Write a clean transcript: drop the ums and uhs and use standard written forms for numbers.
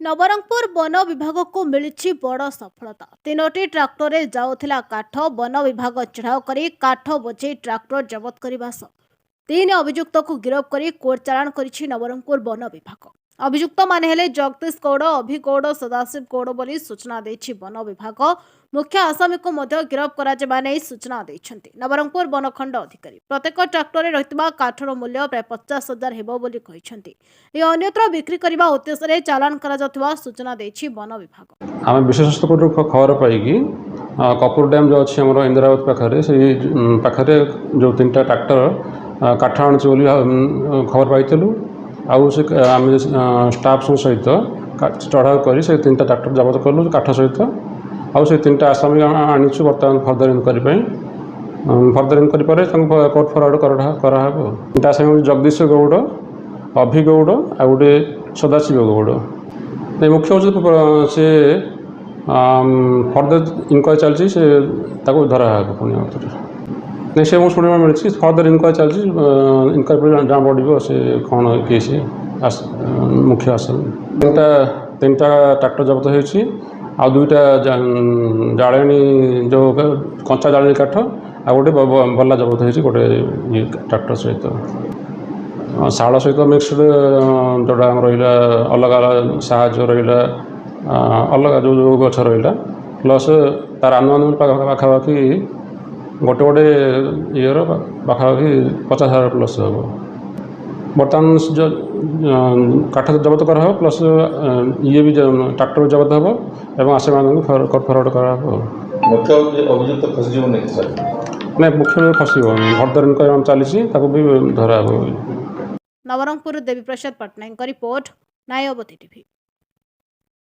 Nabarangpur one विभाग को मिली बड़ सफलता। 3टी ट्राक्टर जाऊला काठ वन विभाग चढ़ाऊ कर काठ बोझे ट्राक्टर जबत करने सह 3 अभियुक्त को गिरफ्त कर कोर्ट चालाण कर नवरंगपुर वन विभाग। अभियुक्त माने हेले जगदीश गौड़, अभि गौड़, सदाशिव गौड़ बोली सूचना देछि वन विभाग। मुख्य आसामी को गिरफ्त कर सूचना देछन्ति नवरंगपुर वनखंड अधिकारी। प्रत्येक ट्राक्टर रहितबा काठर मूल्य प्राय 50,000 हेबो बोली कहिसन्ति। ए अन्यत्र बिक्री करबा उद्देश्य रे चालान करा जातबा सूचना देछि वन विभाग। आम विशेष खबर पाई कपूर डैम जो अच्छी आम इंदिरावती पाखे से पाखे जो 3टा ट्राक्टर काठ आणुचे खबर पाइलु। आउ से आम स्टाफ सहित चढ़ाऊ कर 3टा ट्राक्टर जबत कलु काठ सहित। आउ से 3टा आसामी आनीचु बर्तमान फर्दर इनक्वारी फर्दर इनक्वारी पर कोर्ट फरवर्ड करा 3टा आसामी जगदीश गौड़, अभि गौड़ आ गोटे सदाशिव गौड़। मुख्य हूँ से फर्दर इनक्वारी चलती से धरा पुणी नहीं से मुझे शुणा मिली फर्दर इनक्वारी चलती इनक्वारी जहाँ पड़ो से कौन केस मुख्य आसामी। 3टा ट्राक्टर जबत होती आ 2टा जाड़े जो कंचा जाड़े काठ आ गोटे बल्ला जबत होती गोटे ट्राक्टर सहित शाल सहित मिक्सड जोड़ा रहा अलग अलग साहय रहा अलग जो गछ रहा प्लस तार आनुमानिक पाखापाखि गोटे गोटे इर पाखापाखि 50,000 प्लस हम बर्तमान काठ जबत कर प्लस ये भी ट्राक्टर जबत हम एवं आसामी कोर्ट फरवर्ड कर मुख्य अभियुक्त फसी नहीं मुख्य फस फर्दर इनक्वारी चली भी धरा। Nabarangpur Devi Prasad Patnaik report, न्यायवती TV.